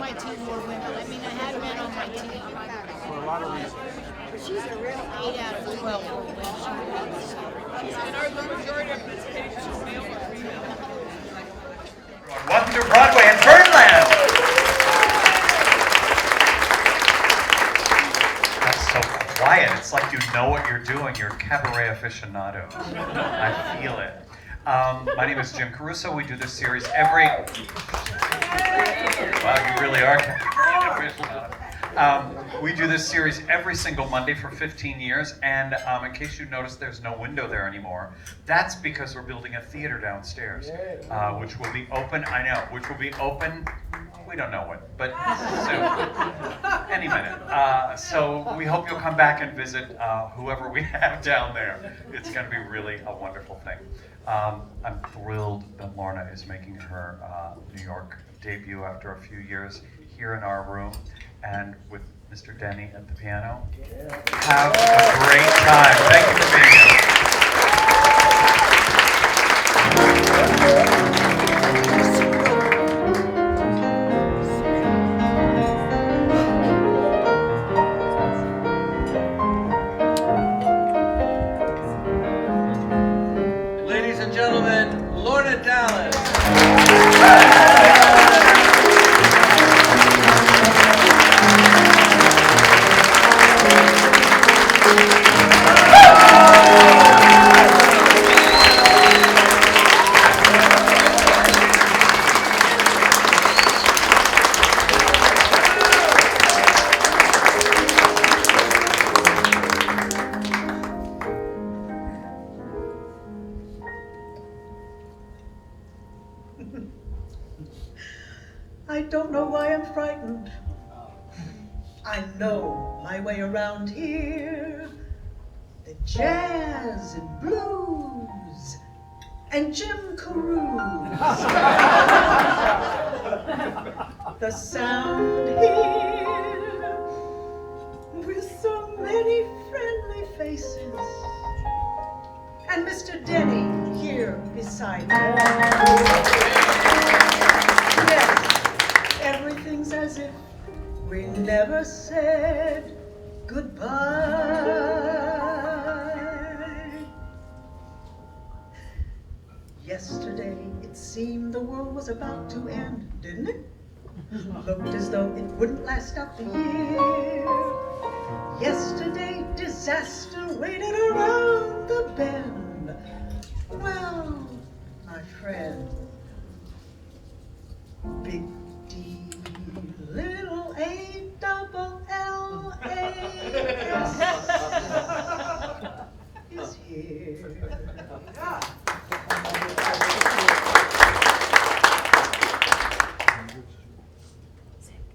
my team more women. I mean, I had men on my team. For a lot of reasons. She's a real 8 out of 12 were women. And our majority of participation is male or female. Welcome to Broadway and Birdland. That's so quiet. It's like you know what you're doing. You're cabaret aficionados. I feel it. My name is Jim Caruso. We do this series every... Wow, you really are cabaret aficionados. We do this series every single Monday for 15 years, and in case you notice there's no window there anymore, that's because we're building a theater downstairs, which will be open, which will be open, we don't know when, but soon, any minute. So we hope you'll come back and visit whoever we have down there. It's going to be really a wonderful thing. I'm thrilled that Lorna is making her New York debut after a few years here in our room, and with Mr. Denny at the piano. Have a great time. Thank you for being here. Ladies and gentlemen, Lorna Dallas. I don't know why I'm frightened. I know my way around here. The jazz and blues and Jim Caruso. The sound here with so many friendly faces. And Mr. Denny here beside me. Yes, everything's as if we never said goodbye. Yesterday it seemed the world was about to end, didn't it? Looked as though it wouldn't last out the year. Yesterday disaster waited around the bend. Well, my friend, big D, little A, double L, A, S is here.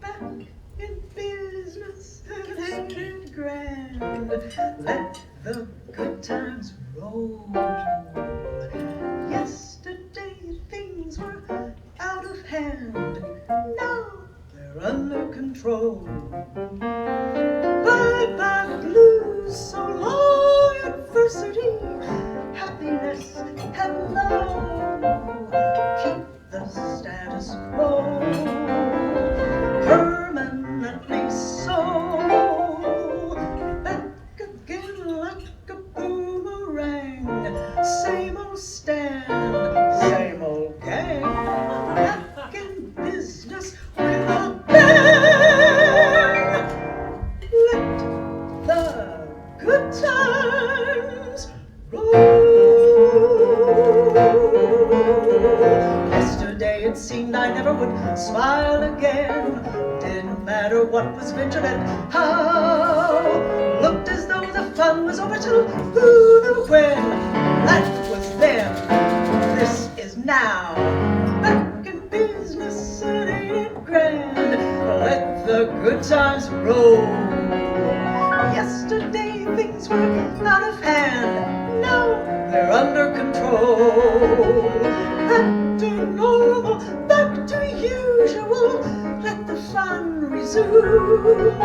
Back in business and grand, let the good times roll. Yesterday things were out of hand, now they're under control. Bye-bye blues, so long adversity, happiness, hello, keep the status quo, permanently so, back again like a boomerang, same old stand, same old gang, back in business with a bang. Let the good times roll. Yesterday it seemed I never would smile again. Didn't matter what was vigilant, how. Looked as though the fun was over till who knew when. That was then, this is now. Back in business, it ain't grand. Let the good times roll. Yesterday things were out of hand, now they're under control. Back to normal, back to usual, let the fun resume.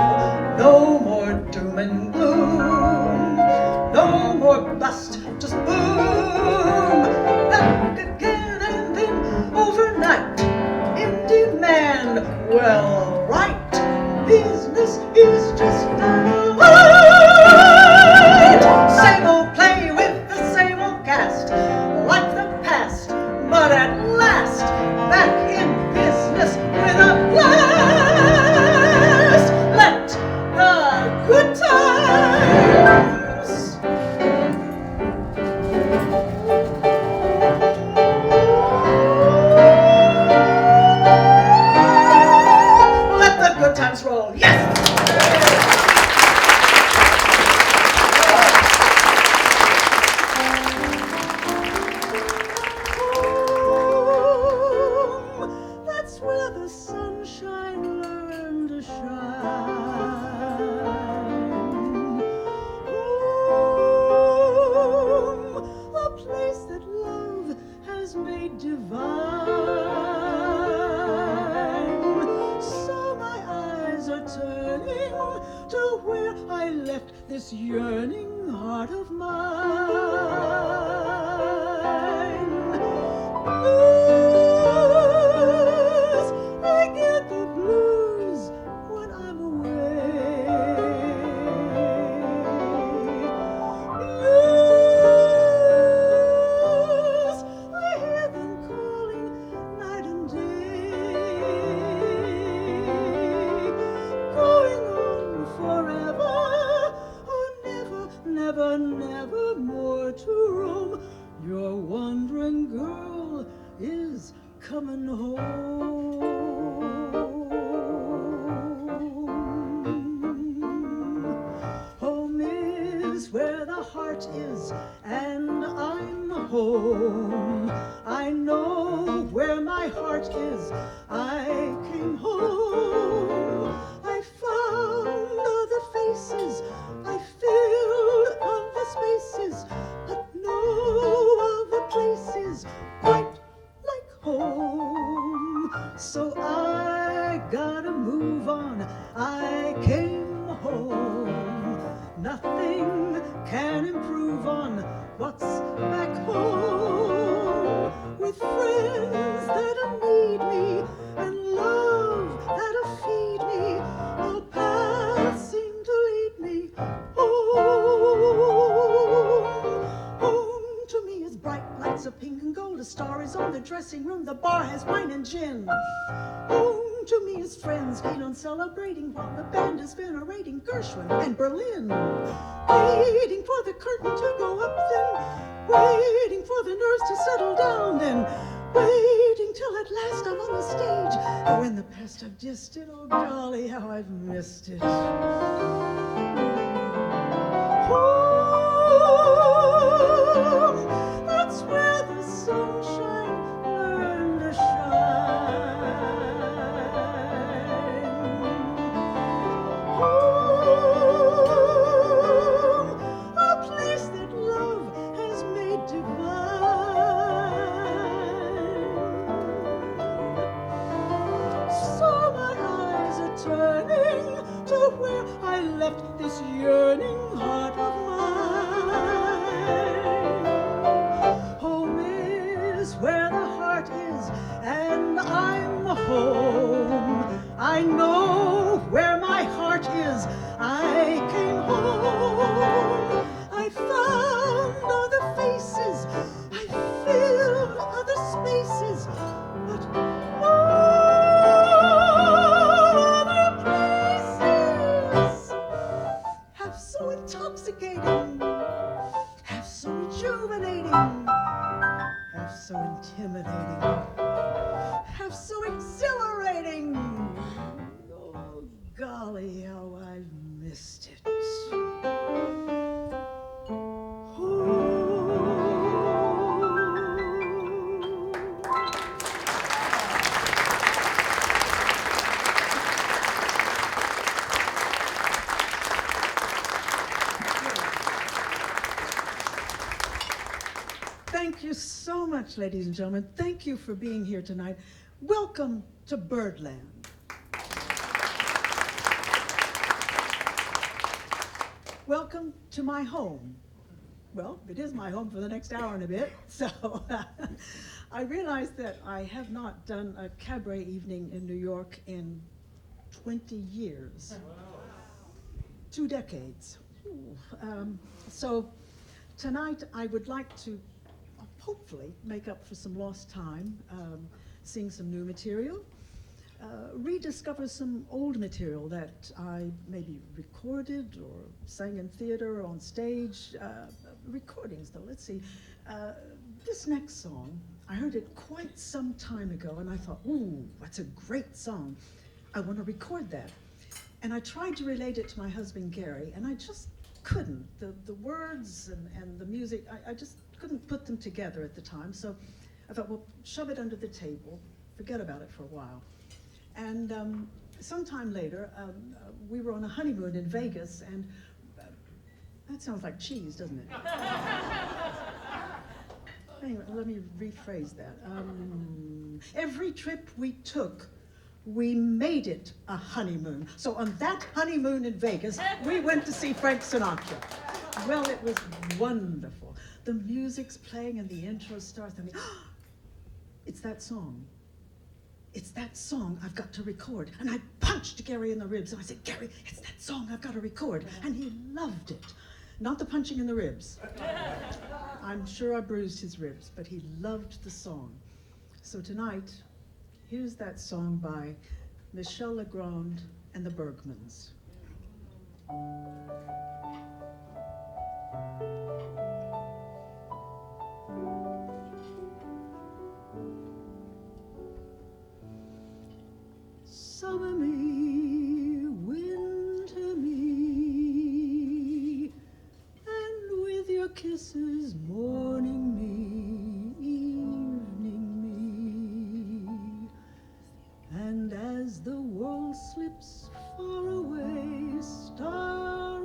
No more doom and gloom, no more bust, just boom. Back again and then overnight, in demand, well, good times. Let the good times roll. Yes! That's where the sunshine learned to shine. Home, a place that love has made divine. So my eyes are turning to where I left this yearning heart of mine. Blues, I get the blues when I'm away. Blues, I hear them calling night and day. Going on forever, oh never, never, never more to roam. Your wandering girl is coming home. Home is where the heart is, and I'm home. I know where my heart is. I came home. I found other faces. I filled other spaces, but no other places quite like home. So I gotta move on. I came home. Nothing can improve on what's back home. With friends that'll need me and love that'll feed me, a path seem to lead me home. Home to me is bright lights of pink and gold. A star is on the dressing room. The bar has wine and gin. Home to me is friends keen on celebrating while the band is venerating Gershwin and Berlin. Waiting for the curtain to go up, then waiting for the nerves to settle down, then waiting till at last I'm on the stage. Oh, in the past I've dissed it. Oh, golly, how I've missed it. Home, that's where the sunshine learned to shine. Home, a place that love has made divine. So my eyes are turning to where I left this yearning heart of mine. Home is where the heart is, and I'm home. I know where my heart is. I came home. I found other faces. I filled other spaces, but no other places half so intoxicating, half so rejuvenating, half so intimidating, half so exhilarating. Oh, golly, how I've missed it. Thank you so much, ladies and gentlemen. Thank you for being here tonight. Welcome to Birdland. Welcome to my home. Well, it is my home for the next hour and a bit. So I realized that I have not done a cabaret evening in New York in 20 years. 2 decades. So tonight I would like to hopefully make up for some lost time, sing some new material. rediscover some old material that I maybe recorded or sang in theater or on stage. Recordings, though. Let's see. This next song, I heard it quite some time ago, and I thought, ooh, that's a great song. I want to record that. And I tried to relate it to my husband, Gary, and I just couldn't. The words and the music, I just couldn't put them together at the time. So I thought, well, shove it under the table, forget about it for a while. And sometime later, we were on a honeymoon in Vegas, and that sounds like cheese, doesn't it? Anyway, let me rephrase that. Every trip we took, we made it a honeymoon. So on that honeymoon in Vegas, we went to see Frank Sinatra. Well, it was wonderful. The music's playing and the intro starts, and it's that song. It's that song I've got to record. And I punched Gary in the ribs, and I said, Gary, it's that song I've got to record. And he loved it. Not the punching in the ribs. I'm sure I bruised his ribs, but he loved the song. So tonight, here's that song by Michel Legrand and the Bergmans. Summer me, winter me, and with your kisses, morning me, evening me. And as the world slips far away, star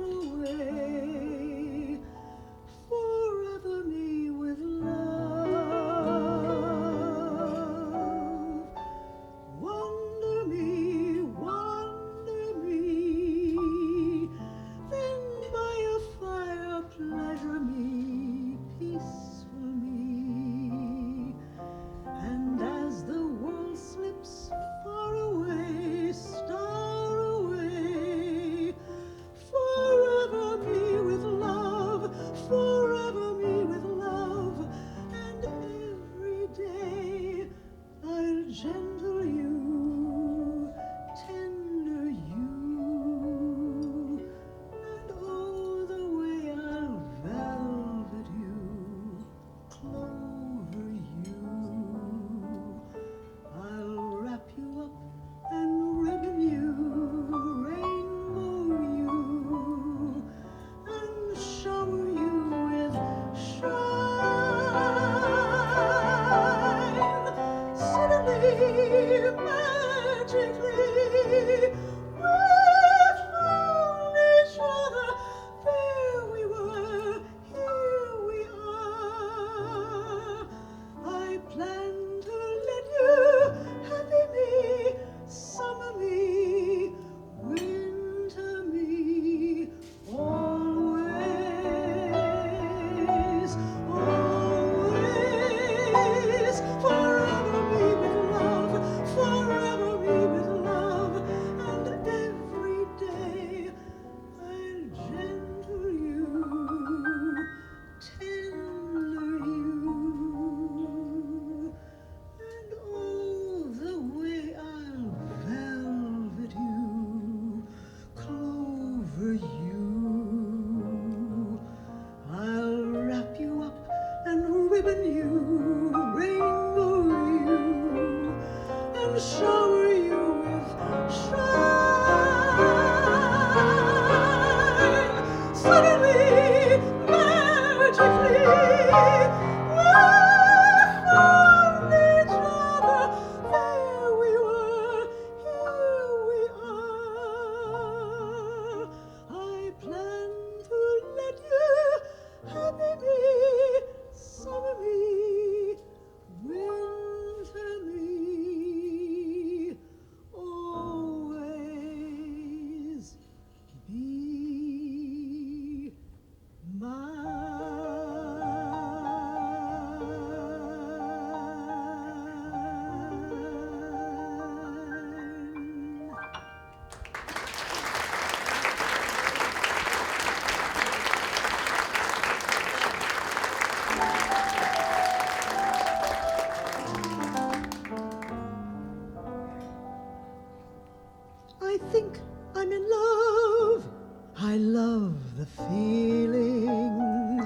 love the feeling.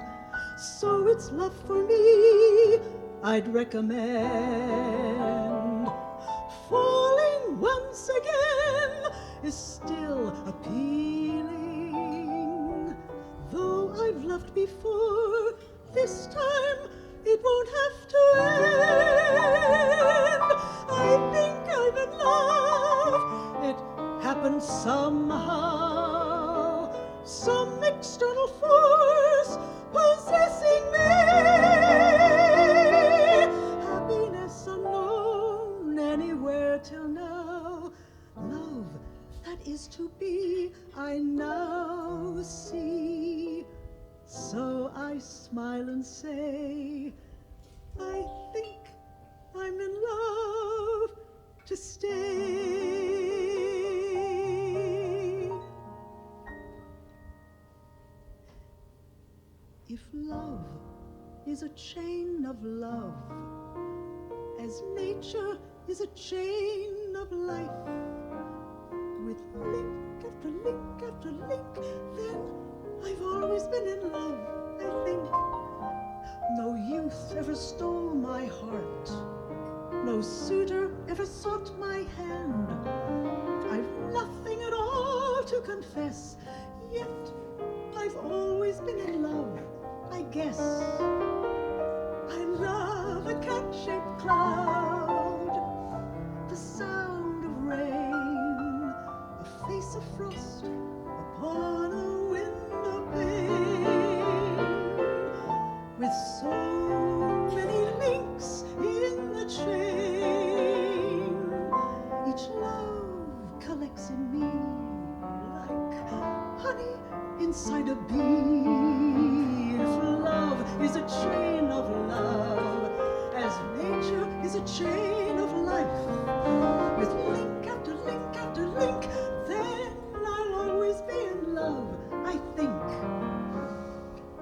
So it's love for me I'd recommend. Falling once again is still appealing. Though I've loved before, this time it won't have to end. I think I'm in love. It happened somehow. Some external force possessing me. Happiness unknown anywhere till now. Love that is to be, I now see. So I smile and say, I think I'm in love to stay. If love is a chain of love, as nature is a chain of life, with link after link after link, then I've always been in love, I think. No youth ever stole my heart. No suitor ever sought my hand. I've nothing at all to confess, yet I've always been in love, I guess. I love a cat-shaped cloud, the sound of rain, a face of frost upon a window pane, with so many links in the chain. Each love collects in me like honey inside a bee. If love is a chain of love, as nature is a chain of life, with link after link after link, then I'll always be in love, I think.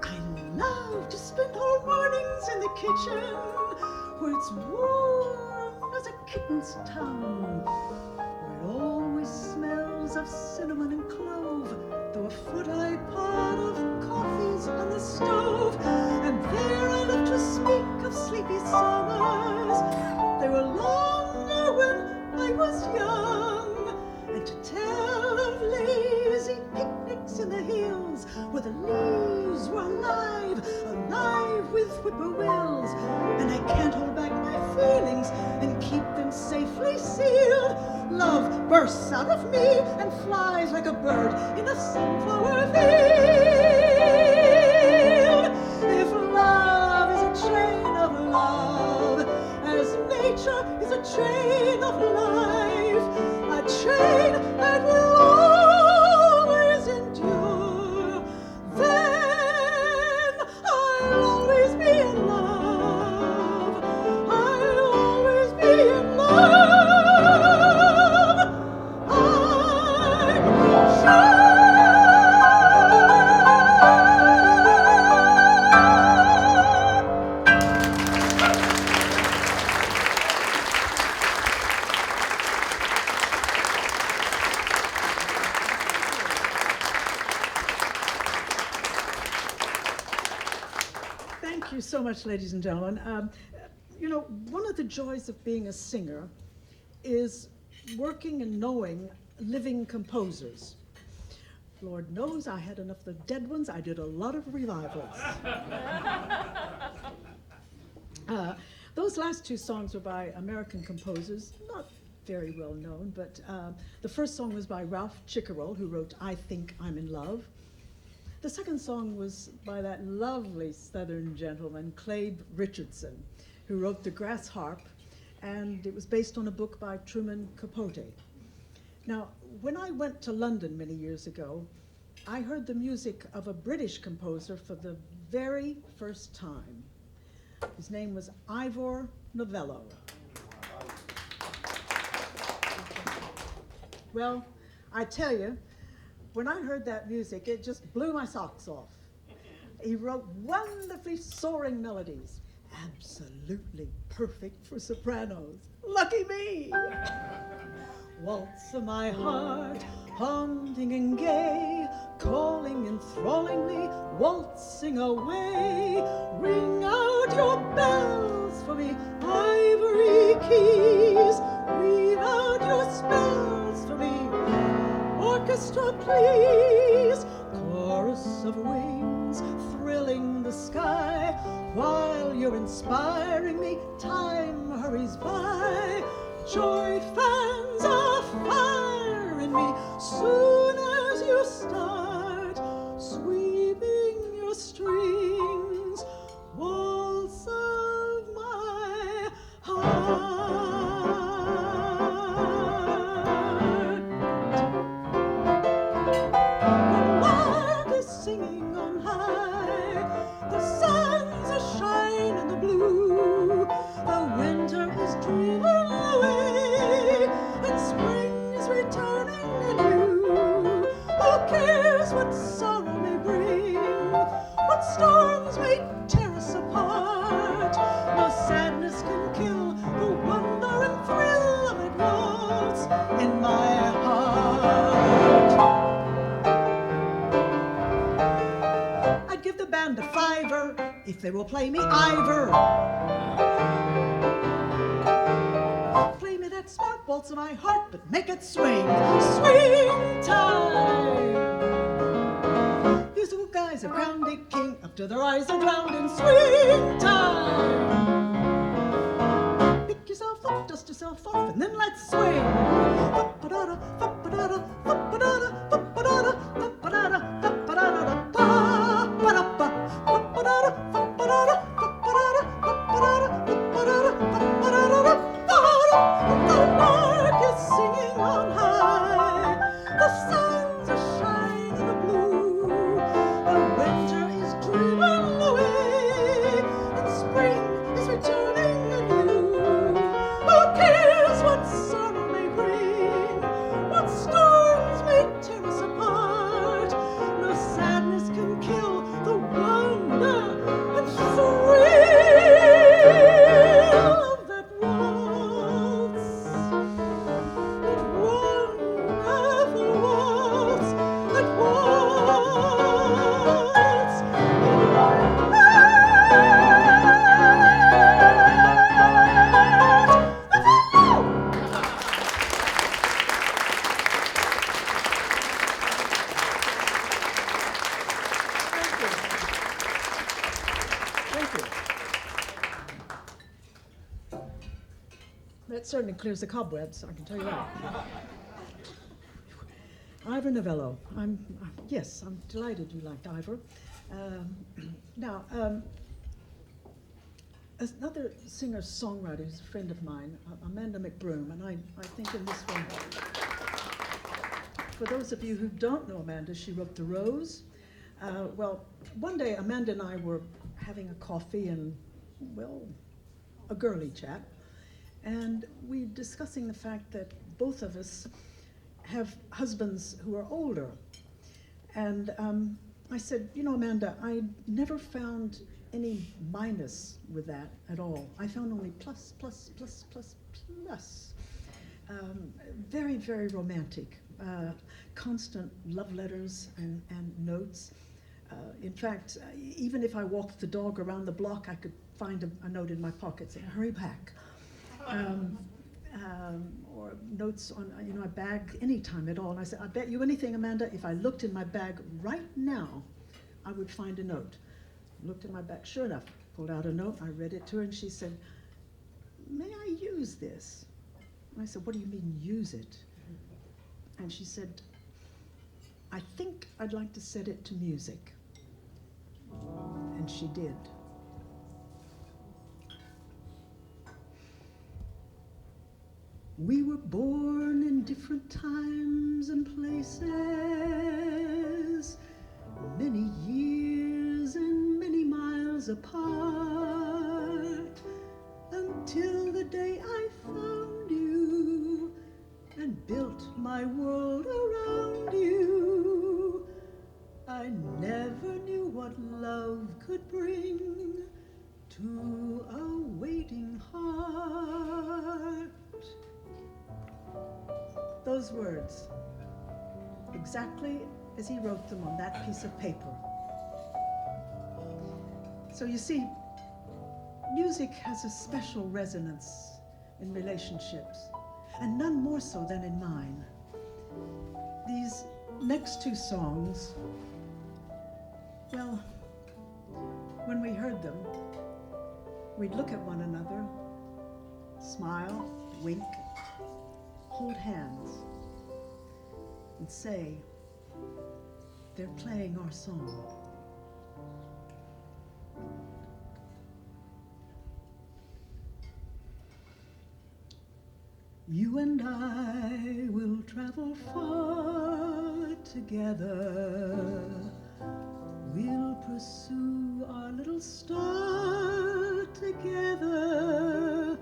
I love to spend whole mornings in the kitchen, where it's warm as a kitten's tongue, where it always smells of cinnamon and clove, though a foot-high pot of coffee's on the stove. And there I love to speak of sleepy summers. They were longer when I was young, and to tell of lazy picnics in the hills, where the leaves were alive, alive with whippoorwills. And I can't hold back my feelings and keep them safely sealed. Love bursts out of me and flies like a bird in a sunflower field. If love is a chain of love, as nature is a chain of life, a chain that will always endure, then I'll always be in love. I'll always be in love. Thank you so much, ladies and gentlemen. You know, one of the joys of being a singer is working and knowing living composers. Lord knows I had enough of the dead ones. I did a lot of revivals. Those last two songs were by American composers, not very well known, but the first song was by Ralph Chickerell, who wrote I Think I'm in Love. The second song was by that lovely Southern gentleman, Clabe Richardson, who wrote The Grass Harp, and it was based on a book by Truman Capote. Now, when I went to London many years ago, I heard the music of a British composer for the very first time. His name was Ivor Novello. Well, I tell you, when I heard that music, it just blew my socks off. He wrote wonderfully soaring melodies, absolutely perfect for sopranos. Lucky me! Waltz of my heart, haunting and gay, calling, enthralling me, waltzing away. Ring out your bells for me, ivory keys. Weave out your spells for me, orchestra, please. Chorus of wings thrilling the sky. While you're inspiring me, time hurries by. Joy fans a fire in me soon as you start sweeping your strings, waltz of my heart. The lark is singing on high, the sun's a shine in the blue, the winter is driven away, and spring's returning anew. Who cares what sorrow may bring, what storms may tear us apart? No sadness can kill the wonder and thrill of that waltz in my heart. I'd give the band a $5 if they will play me Ivor. Play me that smart waltz of my heart, but make it swing, swing time. Musical guys have crowned a king, up to their eyes are drowned in swing time. Pick yourself up, dust yourself off, and then let's swing. Fa-ba-da-da, fa-ba-da-da, fa-ba-da-da, fa-ba-da-da, fa-ba-da-da, fa-ba-da-da, ba-ba-da-ba, fa-ba-da-da, fa-ba-da-da, fa-ba-da-da, fa-ba-da-da, fa-ba-da-da, fa-ba-da-da, ba-da. The lark is singing on high, the sun's a shine in the blue, the winter is driven away, and spring is returning anew. Who cares what sorrow may bring, what storms may tear us apart? No sadness can kill the wonder and thrill of that waltz, that wonderful waltz, that waltz in my Thank you. That certainly clears the cobwebs, I can tell you that. Ivor Novello. I'm delighted you liked Ivor. Now, another singer-songwriter who's a friend of mine, Amanda McBroom, and I think in this one, for those of you who don't know Amanda, she wrote The Rose. Well, one day Amanda and I were having a coffee and, well, a girly chat, and we discussing the fact that both of us have husbands who are older. And I said, you know, Amanda, I never found any minus with that at all. I found only plus, plus, plus, plus, plus. Very, very romantic. Constant love letters and notes. In fact, even if I walked the dog around the block, I could find a note in my pocket saying, hurry back. Or notes on a bag anytime at all. And I said, I bet you anything, Amanda, if I looked in my bag right now, I would find a note. Looked in my bag, sure enough, pulled out a note, I read it to her, and she said, may I use this? And I said, what do you mean, use it? And she said, I think I'd like to set it to music. And she did. We were born in different times and places, many years and many miles apart, until the day I found you and built my world around you. I never knew what love could bring to a waiting heart. Those words, exactly as he wrote them on that piece of paper. So you see, music has a special resonance in relationships, and none more so than in mine. These next two songs, well, when we heard them, we'd look at one another, smile, wink, hold hands, and say, they're playing our song. You and I will travel far together. We'll pursue our little star together.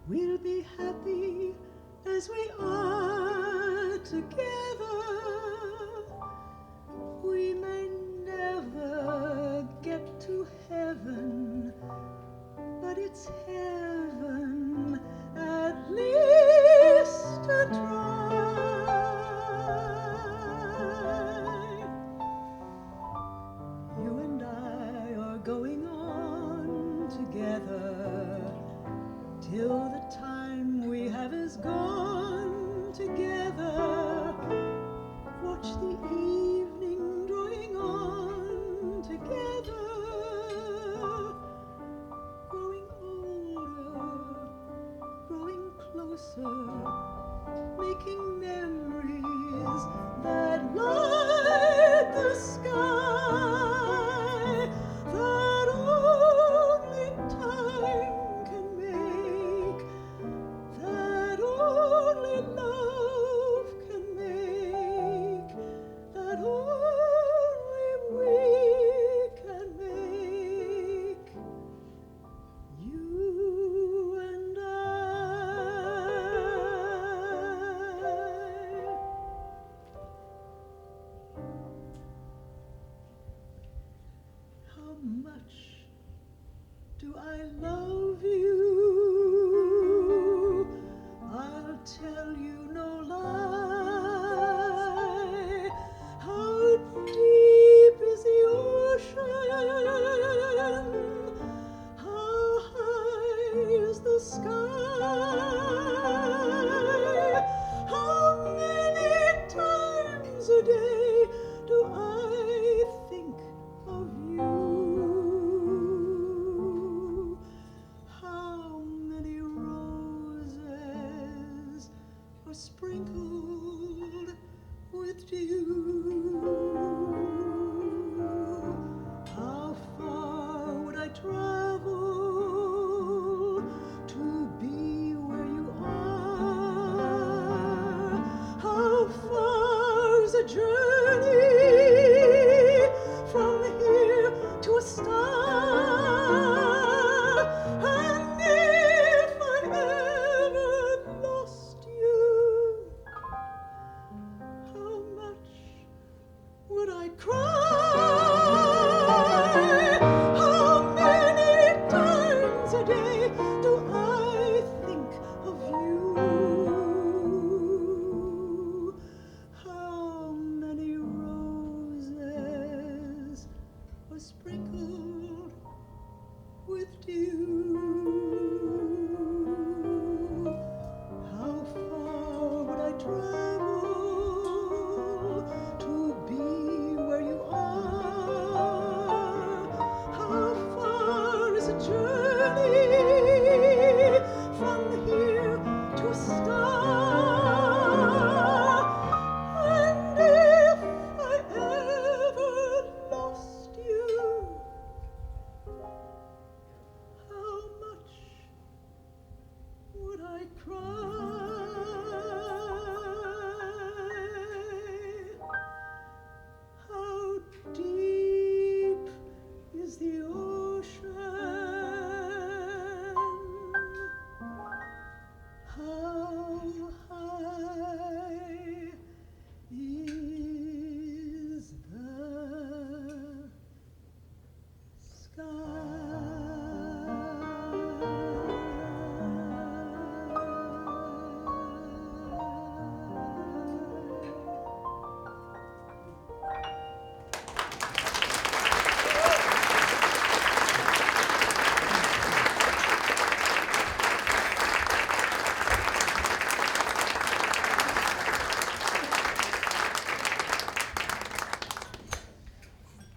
We'll be happy as we are together. We may never get to heaven, but it's heaven at least to try. You and I are going on together till the time we have is gone together. Watch the evening drawing on together, growing older, growing closer, making memories that light the sky, that only time can make, that only love can make, that only we can make. You and I. How much do I love you? I'll tell you no lie. How deep is the ocean? How high is the sky? How many times a day do I think of you? How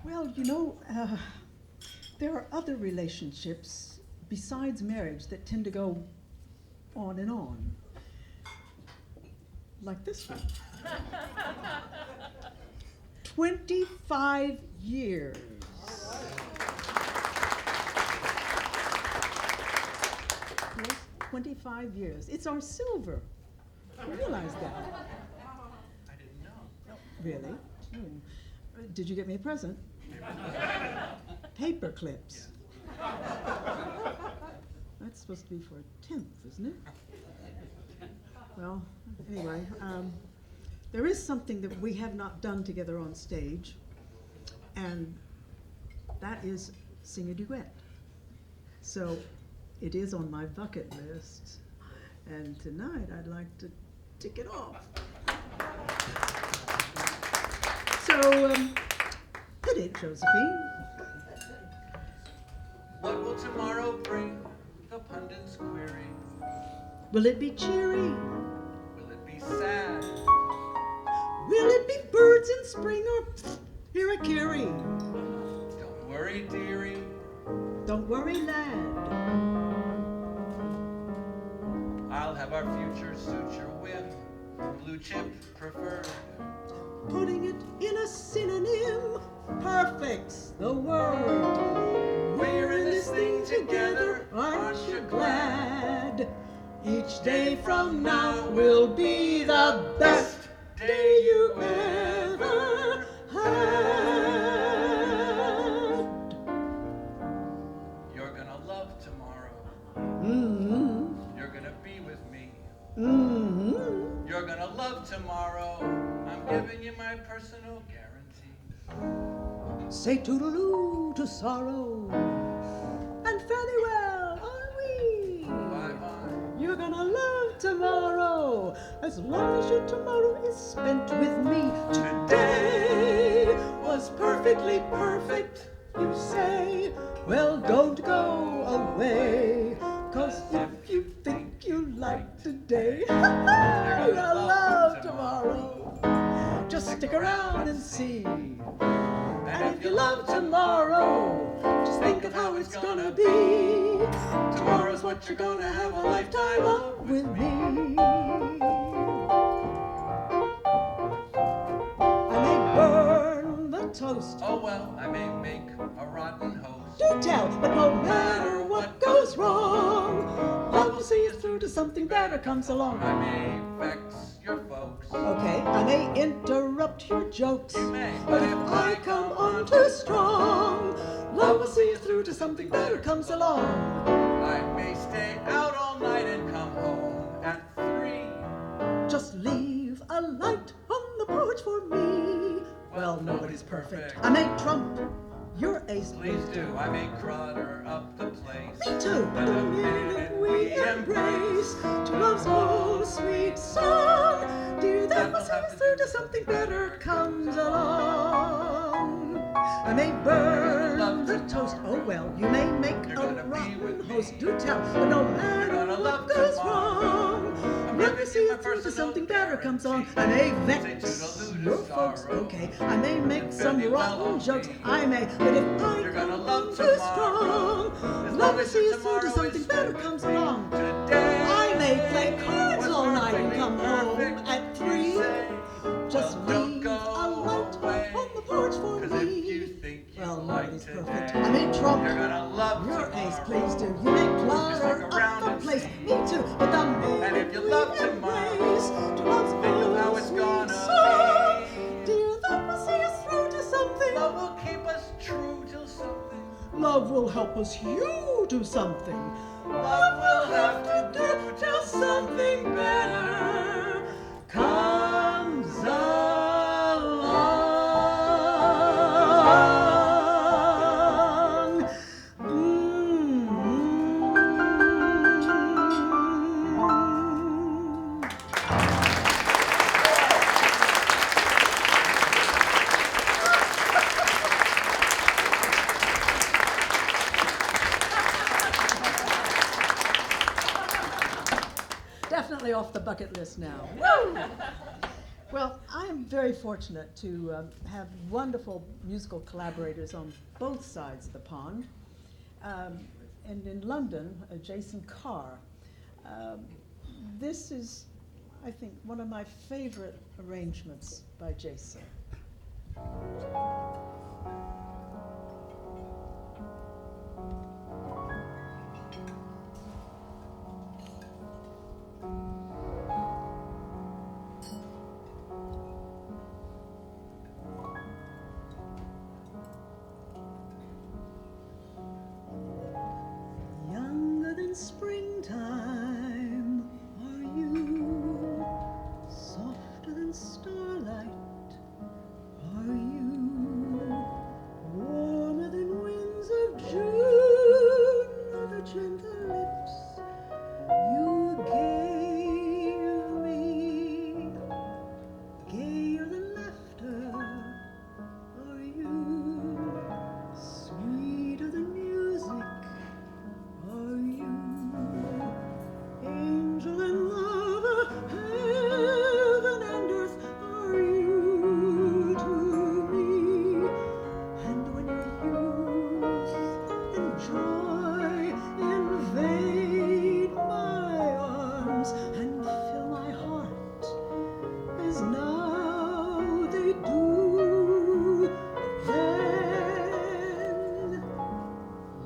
Well, there are other relationships besides marriage that tend to go on and on. Like this one. 25 years. Yes, 25 years. It's our silver. I realize that. I didn't know. Really? Did you get me a present? Paper clips. That's supposed to be for a 10th, isn't it? Well, anyway, there is something that we have not done together on stage, and that is sing a duet. So it is on my bucket list, and tonight I'd like to tick it off. So, hit it, Josephine. What will tomorrow bring? The pundits query. Will it be cheery? Will it be sad? Will it be birds in spring or hara-kiri? Don't worry, dearie. Don't worry, lad. I'll have our future suit your whim. Blue chip preferred. Putting it in a synonym perfects the word. We're in this thing together, Aren't you glad? Each day from now will be the best day you ever had. You're gonna love tomorrow. Mm-hmm. You're gonna be with me. Mm-hmm. You're gonna love tomorrow. I'm giving you my personal guarantee. Say toodaloo to sorrow, and fairly well are we. Bye-bye. You're gonna love tomorrow, as long as your tomorrow is spent with me. Today was perfectly perfect, you say. Well, don't go away, 'cause if you think you like today, you're gonna love tomorrow. Just stick around and see. And if you love tomorrow, just think of how it's gonna be. Tomorrow's what you're gonna have a lifetime of with me. I may burn the toast, Oh well, I may make a rotten host. do tell, but no matter what goes wrong, love will see us through to something better comes along. I may vex your folks. Okay, I may interrupt your jokes, You may, but if I come on too strong, love will see us through to something better comes along. I may stay out all night and come home at 3. Just leave a light on the porch for me. Well, nobody's perfect. I may trump your ace. Please do. I may clutter up the place. Me too. But the minute we embrace to love's old sweet song, dear, that will see us through to something better comes along. I may burn the toast. Oh well, you may make You're a gonna be rotten with me. host. Do tell, but no matter gonna what love goes tomorrow. wrong, I'm love gonna will see give my us through to personal something better comes along. guarantee. I may Say vex toodaloo to your folks. sorrow. Okay, I may make And some fairly well rotten I'll jokes. be. I may, but if I You're gonna come love on too tomorrow. strong, As love long will as see your us through to tomorrow something is better spent comes with me. along. Today I may play cards was all night and perfectly come home perfect, at you 3. say. Just Well, don't leave go a light away. on the porch for 'Cause me. if you think you Well, like nobody's today, perfect. I may trump you're gonna love your tomorrow. ace, please do. You may clutter stick around up and the place. see. Me too. But the minute And if you love we tomorrow, embrace, to love's think of how old it's sweet gonna song, be. dear, that will see us through to something. Love will keep us true till something. Love will help us you do something. Love will have to do till something better comes along. Definitely off the bucket list now. Woo! Well, I am very fortunate to have wonderful musical collaborators on both sides of the pond. And in London, Jason Carr. This is, I think, one of my favorite arrangements by Jason. Younger than springtime are you, softer than starlight are you, warmer than winds of June are the gentle lips you gave me, gayer than laughter are you, sweeter than music are you, angel and lover, heaven and earth are you to me. And when your youth and joy invade my arms and fill my heart as now they do, then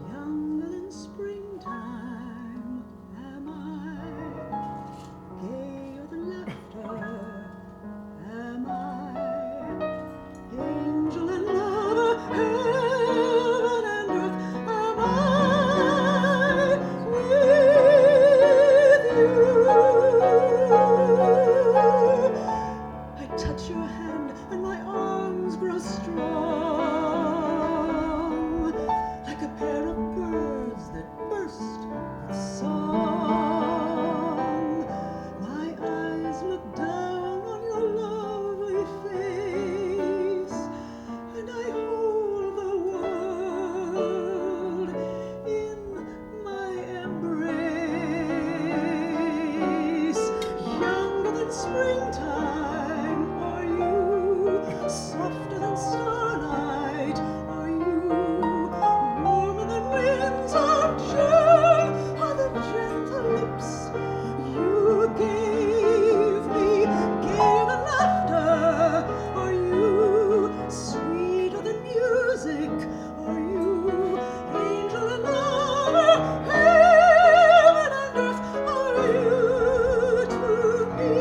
younger than springtime am I, gayer than laughter am I, angel and lover, heaven and earth am I with you. I touch your hand and my arms grow strong, like a pair of birds that burst with song. My eyes look down on your lovely face, and I hold the world in my embrace. Younger than springtime are you, softer than starlight are you, warmer than winds of June are the gentle lips you gave me, gayer than laughter are you, sweeter than music are you, angel and lover, heaven and earth are you to me.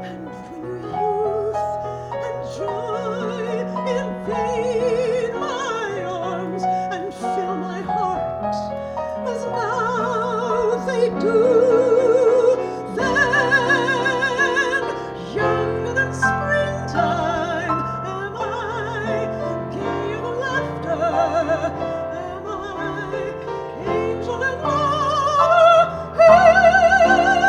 And when your youth and joy invade my arms and fill my heart as now they do, then younger than springtime am I, gayer than laughter am I, angel and lover, heaven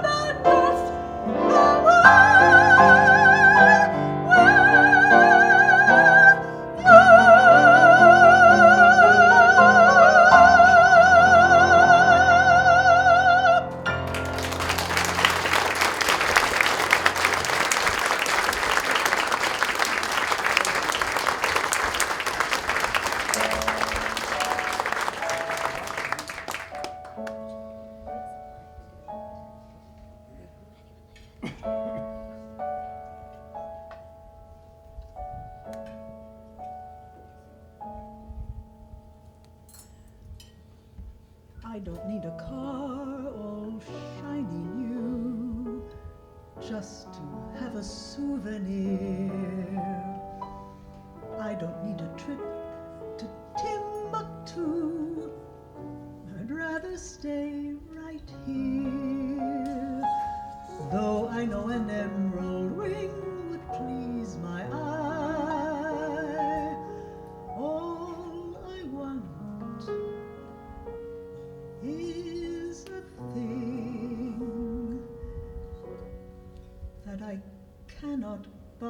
and earth am I with you. I don't need a car all shiny new just to have a souvenir. I don't need a trip to Timbuktu. I'd rather stay right here. Though I know an emerald ring would please my eye, all I want is a thing that I cannot buy.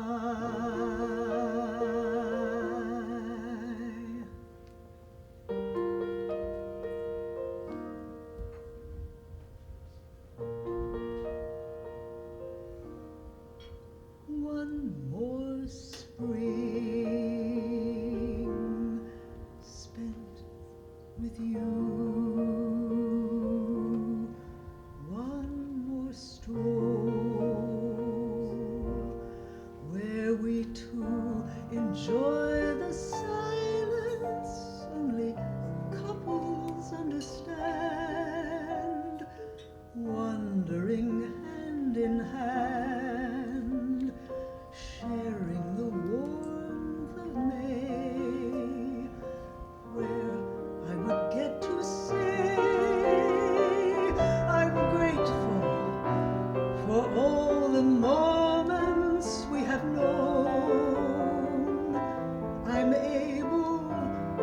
able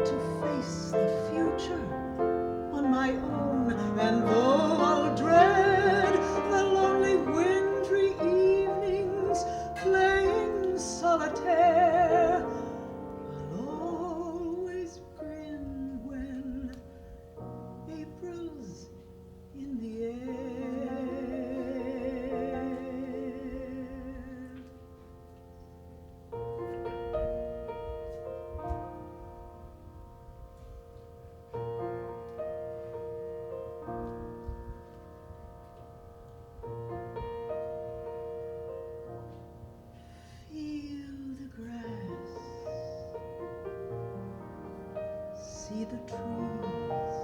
to face the future on my own. And though I'll dread the lonely wintry evenings playing solitaire, I'll always grin when April's in the air. Feel the grass, see the trees,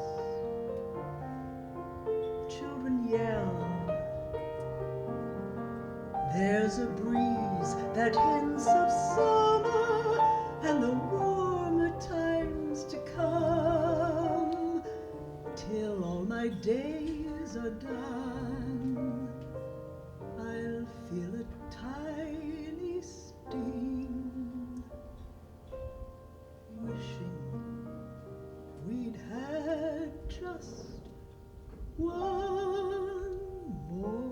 children yell. There's a breeze that hints of summer and the warmer times to come. Till all my days are done, I'll feel a tiny sting, wishing we'd had just one more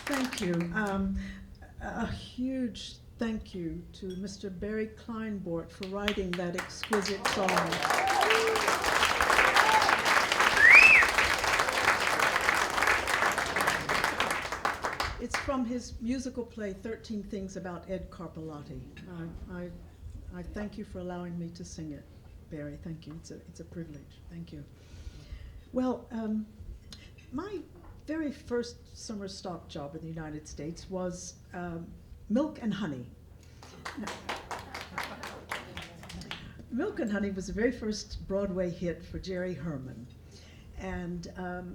Thank you. A huge thank you to Mr. Barry Kleinbort for writing that exquisite song. It's from his musical play, 13 Things About Ed Carpellotti. I thank you for allowing me to sing it, Barry. Thank you. It's a privilege. Thank you. Well, my very first summer stock job in the United States was Milk and Honey. Now, Milk and Honey was the very first Broadway hit for Jerry Herman. And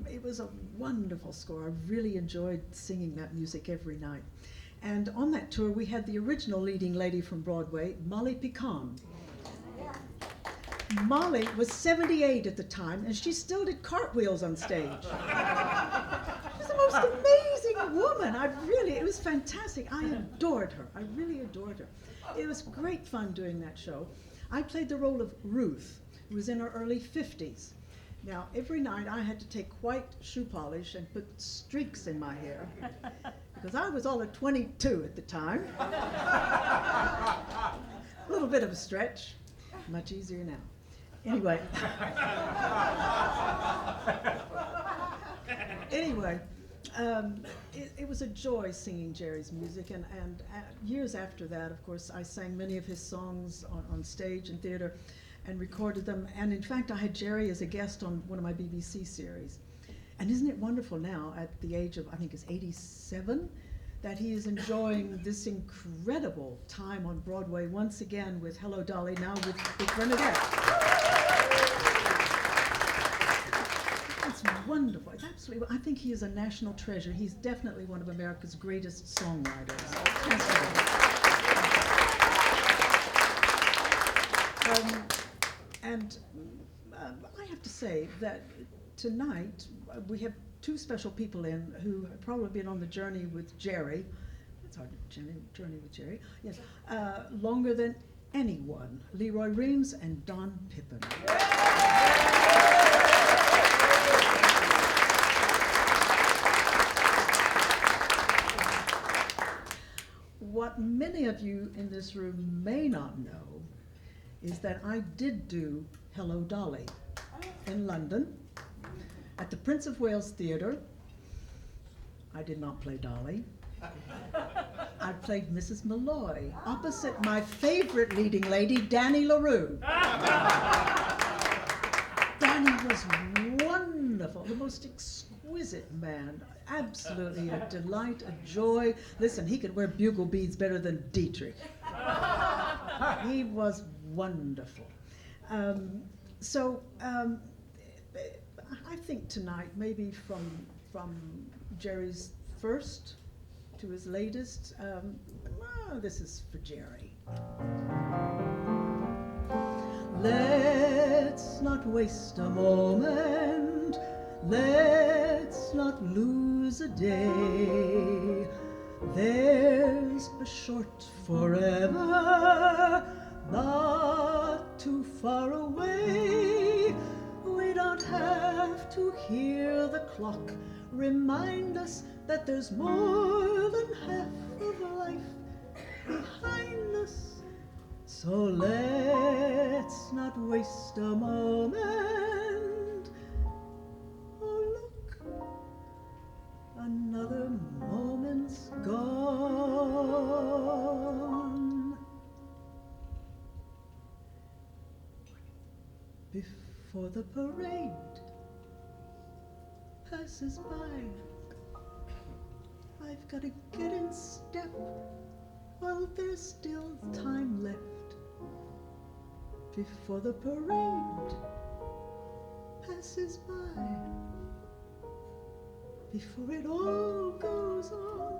it was a wonderful score. I really enjoyed singing that music every night. And on that tour, we had the original leading lady from Broadway, Molly Picon. Molly was 78 at the time, and she still did cartwheels on stage. She was the most amazing woman. It was fantastic. I adored her. I really adored her. It was great fun doing that show. I played the role of Ruth, who was in her early 50s. Now, every night I had to take white shoe polish and put streaks in my hair, because I was all of 22 at the time. A little bit of a stretch, much easier now. Anyway. It was a joy singing Jerry's music, and years after that, of course, I sang many of his songs on stage and theater and recorded them. And in fact, I had Jerry as a guest on one of my BBC series. And isn't it wonderful now, at the age of, I think it's 87, that he is enjoying this incredible time on Broadway once again with Hello Dolly, now with Bernadette. It's wonderful. It's absolutely, I think he is a national treasure. He's definitely one of America's greatest songwriters. I have to say that tonight we have two special people in who have probably been on the journey with Jerry. It's hard to journey with Jerry. Yes, longer than anyone. Leroy Reams and Don Pippin. What many of you in this room may not know is that I did do Hello Dolly in London at the Prince of Wales Theatre. I did not play Dolly. I played Mrs. Malloy opposite my favorite leading lady, Danny LaRue. Danny was wonderful, the most exquisite man, absolutely a delight, a joy. Listen, he could wear bugle beads better than Dietrich. He was wonderful. So I think tonight, maybe from Jerry's first to his latest, this is for Jerry. Let's not waste a moment, let's not lose a day. There's a short forever, not too far away. We don't have to hear the clock remind us that there's more than half of life behind us. So let's not waste a moment. Oh, look, another moment's gone. Before the parade passes by, I've got to get in step while there's still time left. Before the parade passes by, before it all goes on,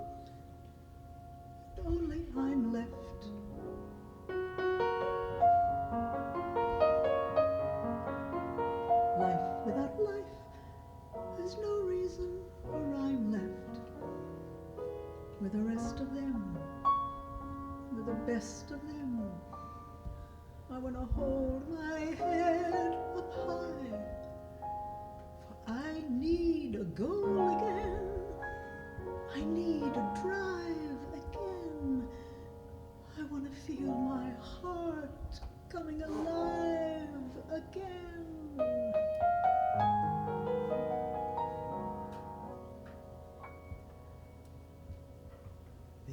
and only I'm left. Life without life, there's no reason where I'm left. With the rest of them, with the best of them, I want to hold my head up high, for I need a goal again. I need a drive again. I want to feel my heart coming alive again.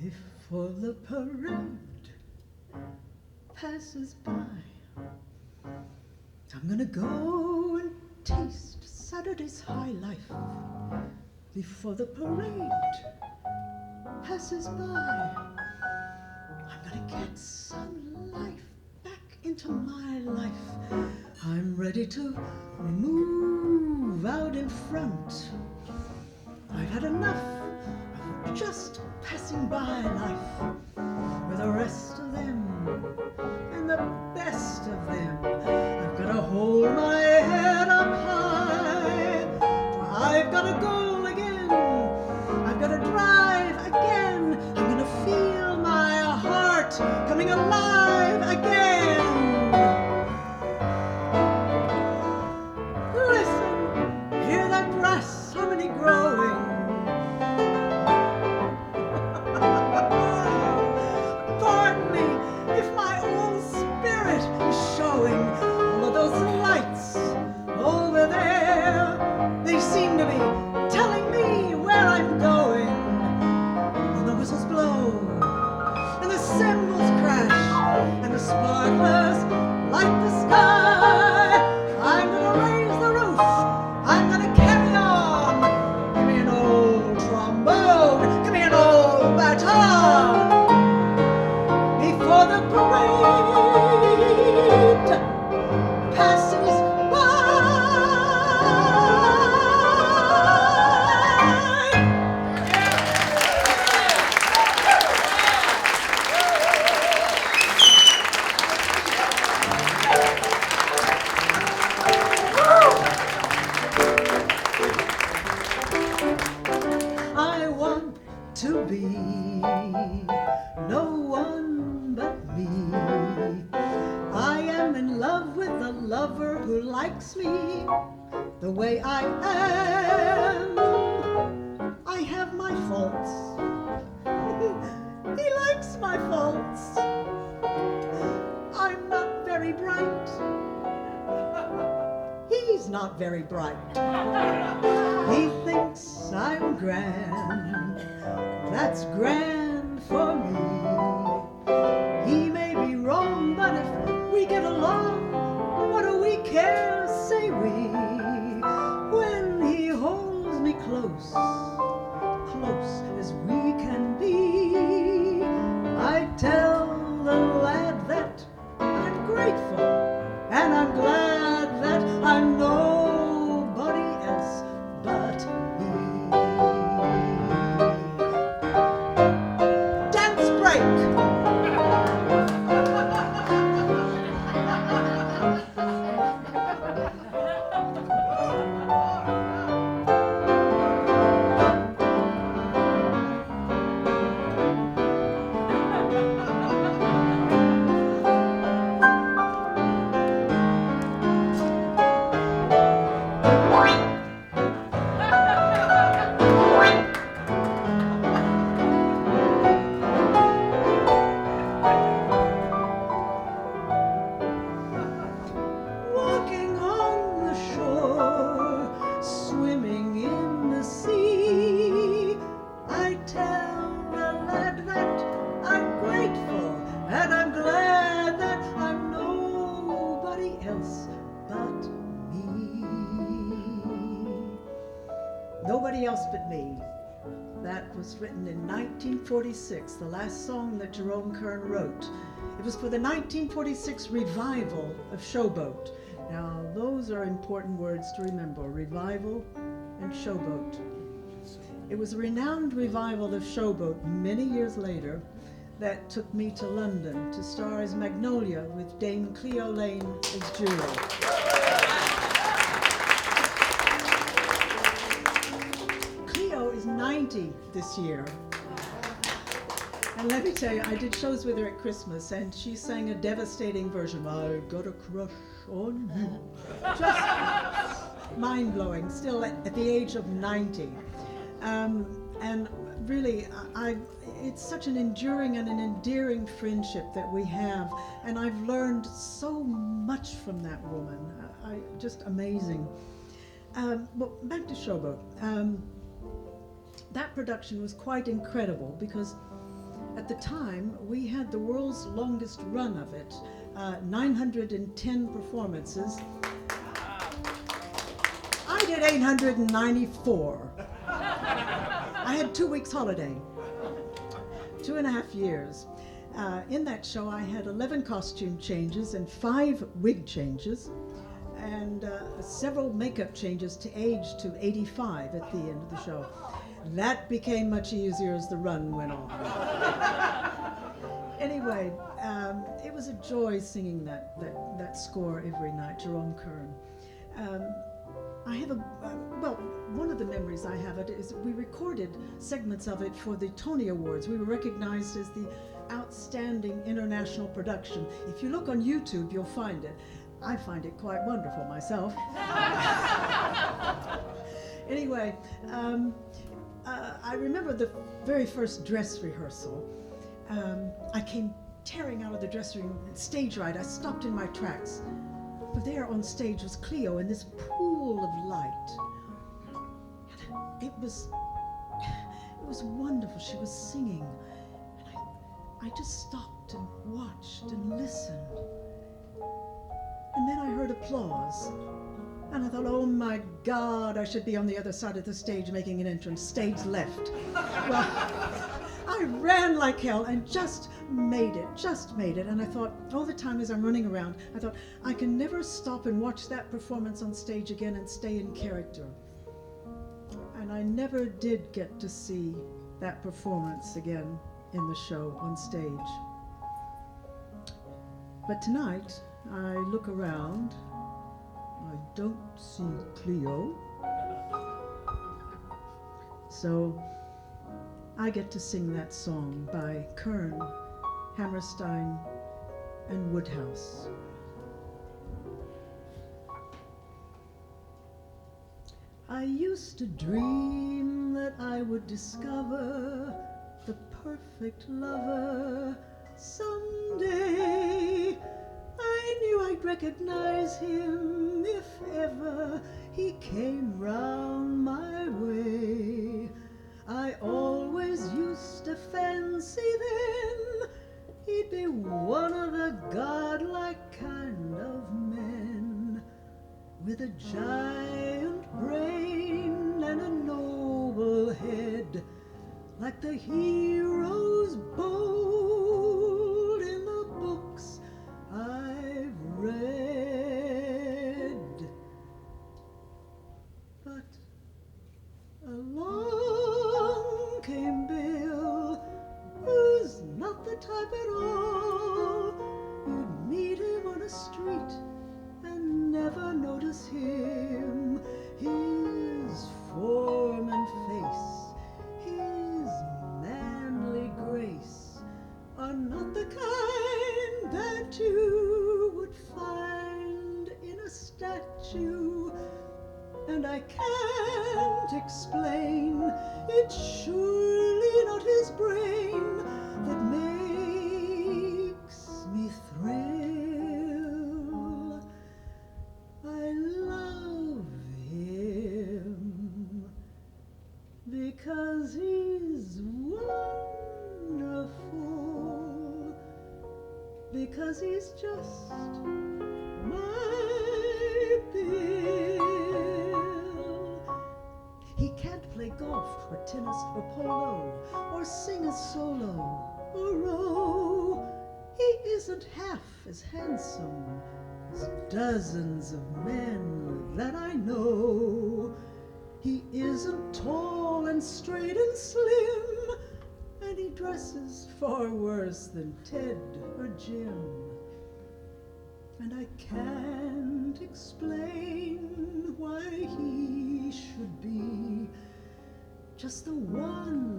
Before the parade passes by, I'm gonna go and taste Saturday's high life. Before the parade passes by, I'm gonna get some life back into my life. I'm ready to move out in front. I've had enough of just passing by life with the rest of them and the best of them. I've got to hold my head up high, for I've got a goal again. I've got to drive again. I'm going to feel my heart coming alive again. Listen, hear that brass harmony growing. Pardon me if my old spirit is showing. All of those lights over there, they seem to be telling me where I'm going. When the whistles blow and the cymbals crash and the sparklers light the sky, I'm gonna raise the roof, I'm gonna carry on. Give me an old trombone, give me an old baton. Before the parade passes by. I want to be no one but me. I am in love with a lover who likes me the way I am. I have my faults. He likes my faults. I'm not very bright. He's not very bright. He thinks I'm grand. That's grand for me. He may be wrong, but if we get along, what do we care, say we? When he holds me close, close as we can be, I tell the lad that Nobody Else But Me. That was written in 1946, the last song that Jerome Kern wrote. It was for the 1946 revival of Showboat. Now, those are important words to remember, revival and Showboat. It was a renowned revival of Showboat many years later that took me to London to star as Magnolia with Dame Cleo Lane as Jewel. Cleo is 90 this year. And let me tell you, I did shows with her at Christmas, and she sang a devastating version of I've Got a Crush on You. Just mind-blowing, still at the age of 90. And really, it's such an enduring and an endearing friendship that we have, and I've learned so much from that woman. Just amazing. But back to Showboat. That production was quite incredible because at the time we had the world's longest run of it, 910 performances. I did 894. I had 2 weeks holiday, 2.5 years. In that show I had 11 costume changes and 5 wig changes and several makeup changes to age to 85 at the end of the show. That became much easier as the run went on. Anyway, it was a joy singing that score every night, Jerome Kern. I have one of the memories I have it is we recorded segments of it for the Tony Awards. We were recognized as the outstanding international production. If you look on YouTube, you'll find it. I find it quite wonderful myself. Anyway, I remember the very first dress rehearsal. I came tearing out of the dressing room, stage right. I stopped in my tracks. For there on stage was Cleo in this pool of light. And it was wonderful. She was singing. And I just stopped and watched and listened. And then I heard applause. And I thought, oh my God, I should be on the other side of the stage making an entrance. Stage left. Well, I ran like hell and just made it. And I thought, all the time as I'm running around, I thought, I can never stop and watch that performance on stage again and stay in character. And I never did get to see that performance again in the show on stage. But tonight, I look around, I don't see Cleo. So I get to sing that song by Kern, Hammerstein, and Woodhouse. I used to dream that I would discover the perfect lover someday. I knew I'd recognize him if ever he came round my way. I always used to fancy then he'd be one of the godlike kind of men, with a giant brain and a noble head, like the heroes bold in the books I've read. But along came Bill, who's not the type at all you'd meet him on a street and never notice him. His form and face, his manly grace, are not the kind that you would find in a statue. And I can't explain, it's surely not his brain that makes me thrill. I love him because he's wonderful, because he's just my Bill. He can't play play golf or tennis or polo, or sing a solo or row. He isn't half as handsome as dozens of men that I know. He isn't tall and straight and slim, and he dresses far worse than Ted or Jim. And I can't explain why he should be just the one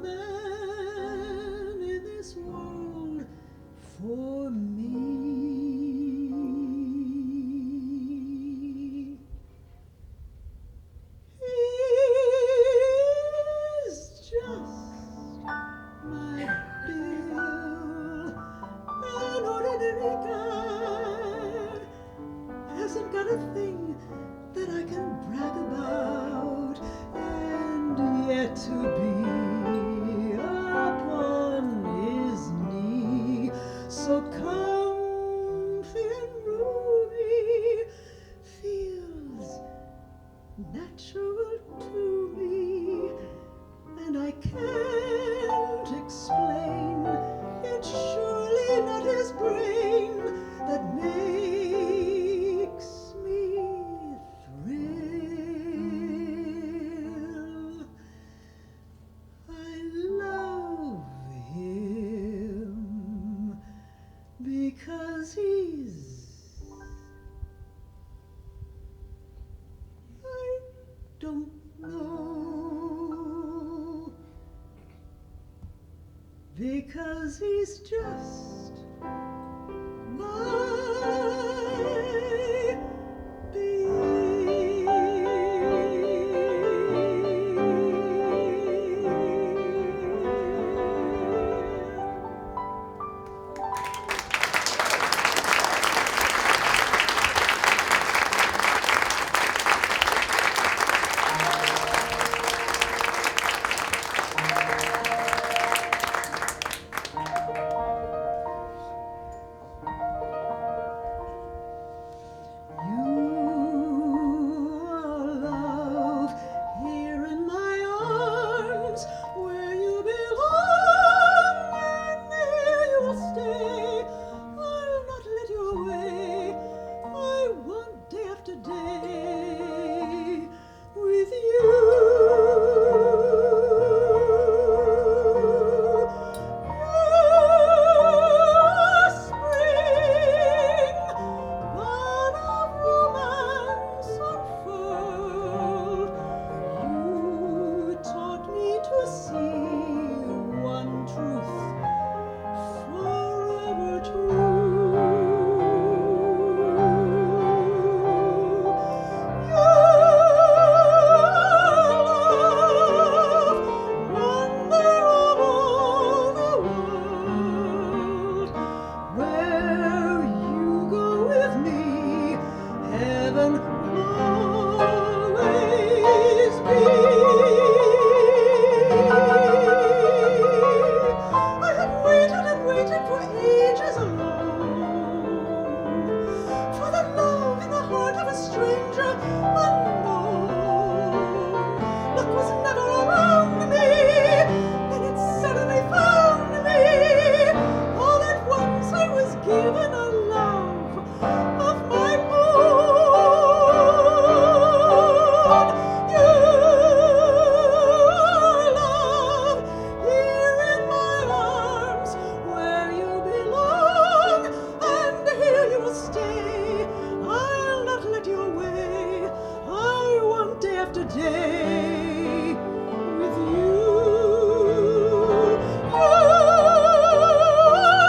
man in this world for me. He's just my Bill, an ordinary guy, hasn't got a thing that I can brag about, and yet to be upon his knee, so comfy and roomy, feels natural to me, and I can't explain. It's surely not his brain that makes me thrill. I love him because he's, I don't know, because he's just my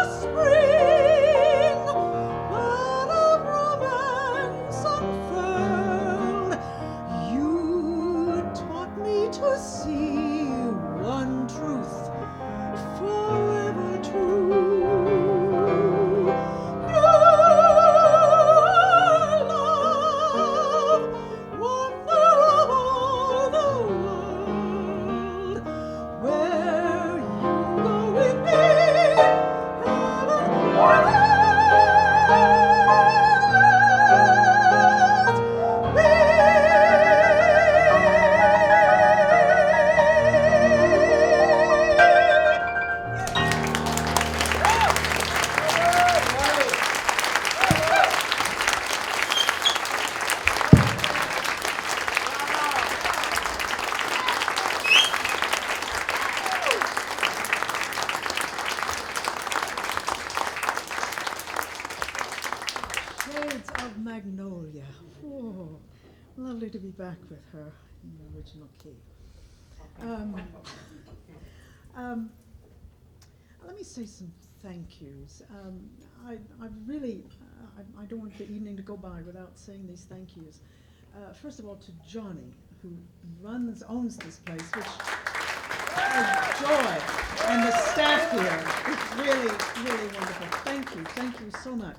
spring Shades of Magnolia. Oh, lovely to be back with her in the original key. Let me say some thank yous. I really, I don't want the evening to go by without saying these thank yous. First of all, to Johnny, who owns this place, which is joy, and the staff here. It's really, really wonderful. Thank you so much.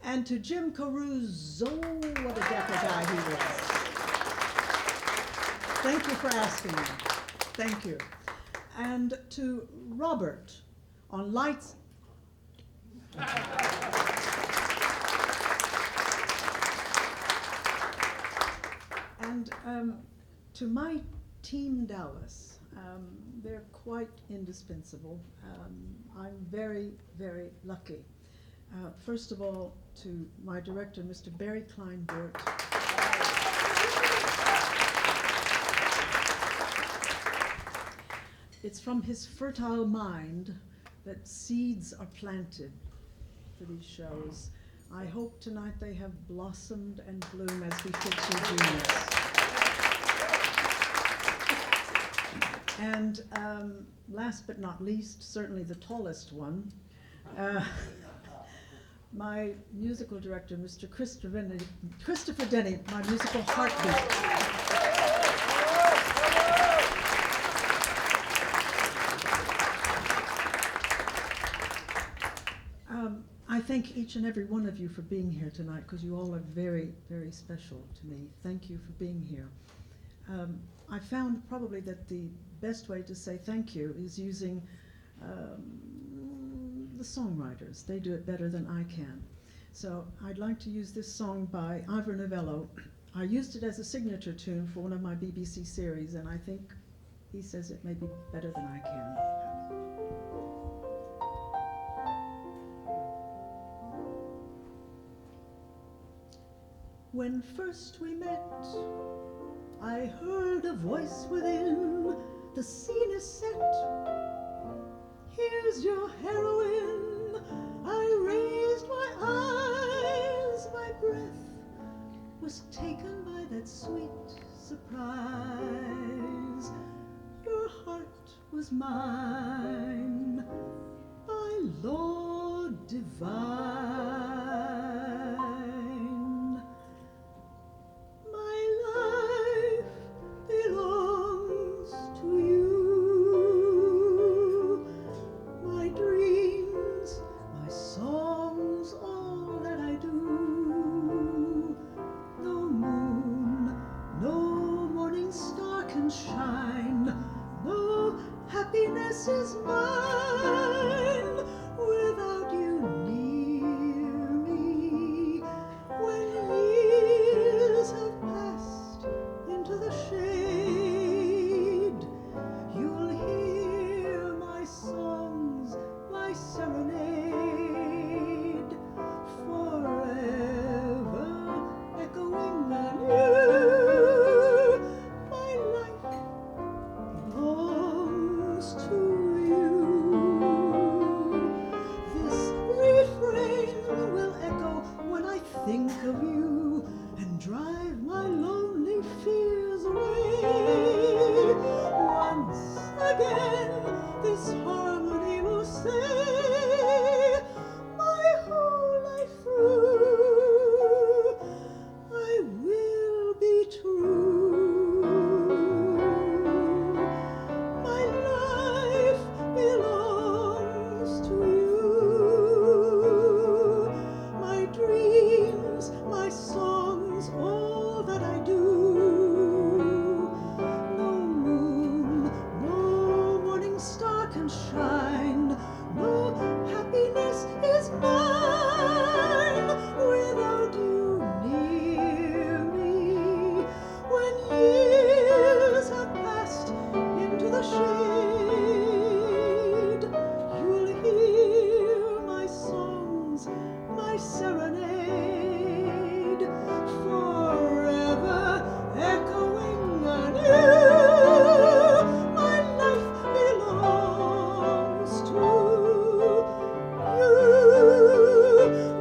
And to Jim Caruso, what a dapper guy he was. Thank you for asking me. Thank you. And to Robert on lights. And to my team Dallas, they're quite indispensable. I'm very, very lucky. First of all, to my director, Mr. Barry Kleinbert. It's from his fertile mind that seeds are planted for these shows. I hope tonight they have blossomed and bloomed as befits your genius. And last but not least, certainly the tallest one, my musical director, Mr. Christopher Denny, my musical heartbeat. I thank each and every one of you for being here tonight, because you all are very, very special to me. Thank you for being here. I found probably that the best way to say thank you is using the songwriters. They do it better than I can. So I'd like to use this song by Ivor Novello. I used it as a signature tune for one of my BBC series, and I think he says it may be better than I can. When first we met, I heard a voice within. The scene is set. Here's your heroine. I raised my eyes. My breath was taken by that sweet surprise. Your heart was mine, my Lord divine. Is mine without you near me. When years have passed into the shade, you'll hear my songs, my serenade, forever echoing anew. My life belongs to think of you and drive my lonely fears away. Once again, this harmony will say, my whole life through, I will be true. My life belongs to you. My dreams, my songs, all that I do. No moon, no morning star can shine. No happiness is mine without you near me. When years have passed into the shade, you'll hear my songs, my serenade, forever echoing anew. My life belongs to you.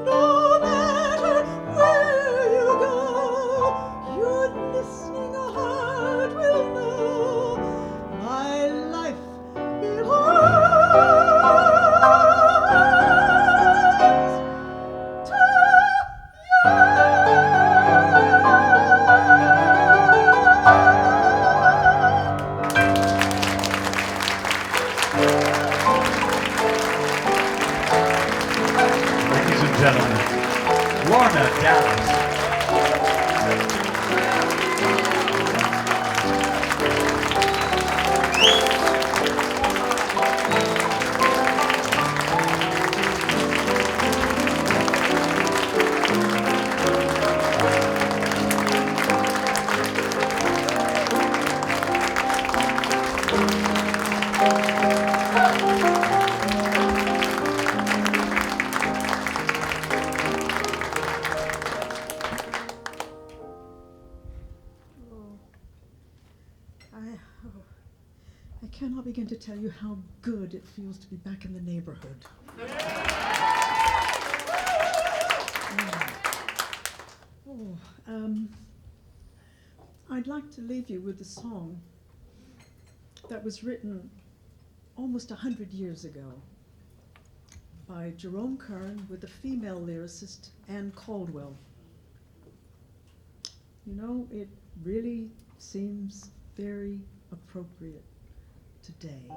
No matter gentlemen, Lorna Dallas. I cannot begin to tell you how good it feels to be back in the neighborhood. I'd like to leave you with a song that was written almost 100 years ago by Jerome Kern with a female lyricist, Ann Caldwell. You know, it really seems very appropriate today.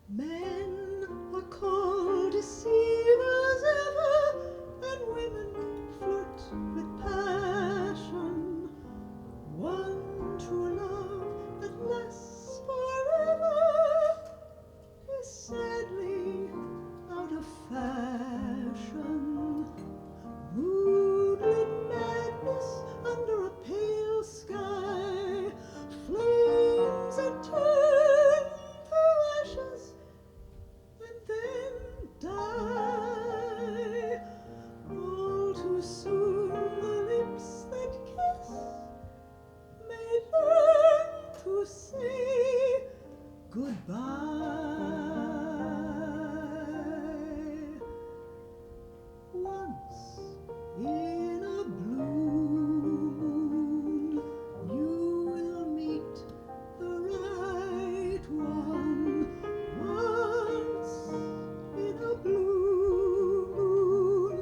Men are called deceivers ever, and women flirt with passion. One true love that lasts forever is sadly out of fashion. Moonlit madness under a pale sky, flames that turn to ashes and then die. All too soon the lips that kiss may learn to say goodbye. Once in a blue moon you will meet the right one. Once in a blue moon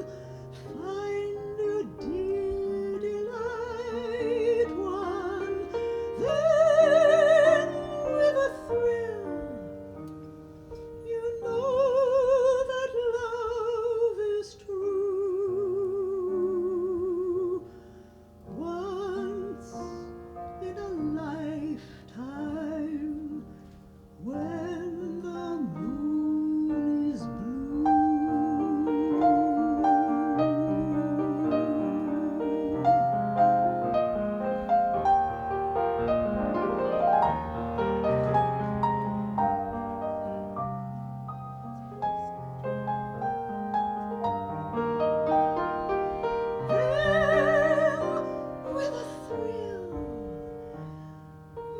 find a dear delight one. Then with a thrill you know that love is true. Once in a lifetime, when the moon is blue. Then, with a thrill,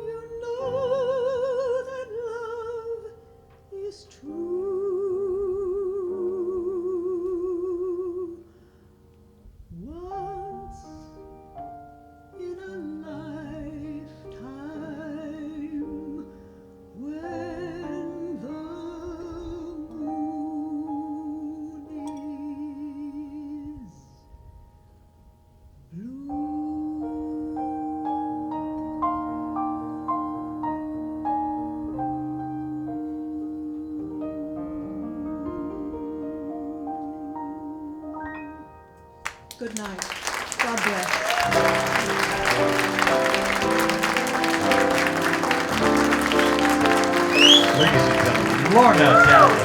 you know that love is true. Once in a lifetime, when the moon is blue. Good night. God bless. Ladies and gentlemen, Lorna Dallas.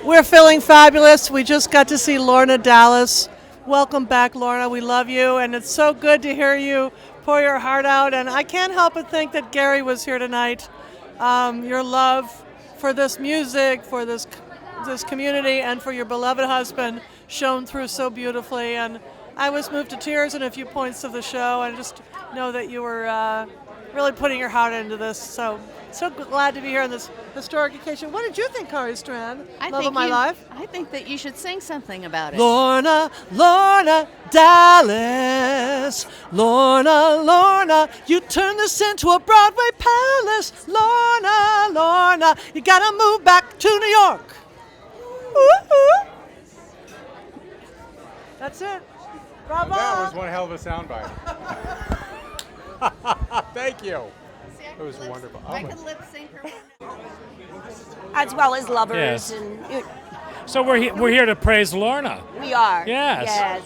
We're feeling fabulous. We just got to see Lorna Dallas. Welcome back, Lorna. We love you, and it's so good to hear you pour your heart out. And I can't help but think that Gary was here tonight. Your love for this music, for this community, and for your beloved husband shone through so beautifully. And I was moved to tears in a few points of the show, and just know that you were really putting your heart into this. So glad to be here on this historic occasion. What did you think, Kari Strand? Love of my life? I think that you should sing something about it. Lorna, Lorna Dallas. Lorna, Lorna, you turn this into a Broadway palace. Lorna, Lorna, you gotta move back to New York. Woo-hoo. That's it. Bravo. That was one hell of a soundbite. Thank you. It was wonderful. I could lip sync her. As well as lovers. Yes. And So we're here to praise Lorna. we are. Yes.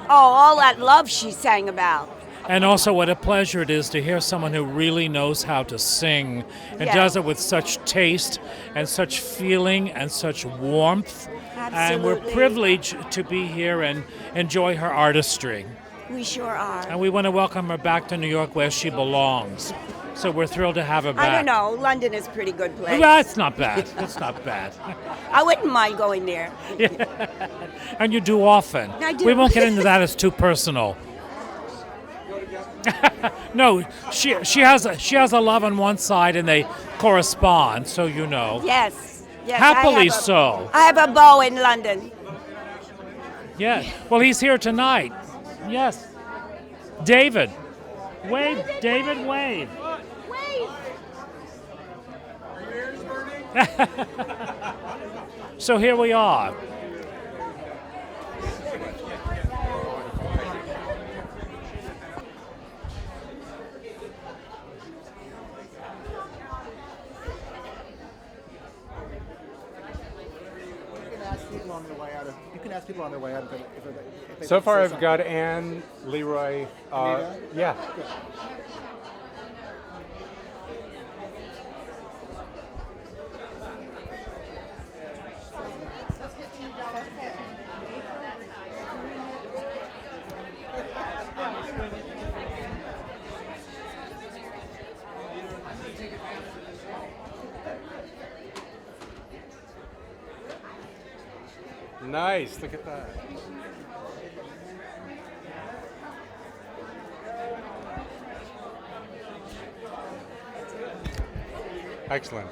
Oh, all that love she sang about. And also what a pleasure it is to hear someone who really knows how to sing and Yeah. does it with such taste and such feeling and such warmth. And we're Absolutely. privileged to be here and enjoy her artistry. We sure are. And we want to welcome her back to New York where she belongs. So we're thrilled to have her back. I don't know. London is a pretty good place. Well, that's not bad. That's not bad. I wouldn't mind going there. And you do often. I do. We won't get into that. It's too personal. No, she has a love on one side and they correspond, so you know. Yes. Yes. Happily so. I have a beau in London. Yeah. Well, he's here tonight. Yes. David. Wave. David, wave. So here we are. You can ask people on their way out if they So far, say I've something. got Anne, Leroy. Anita? Yeah. Nice. Look at that. Excellent.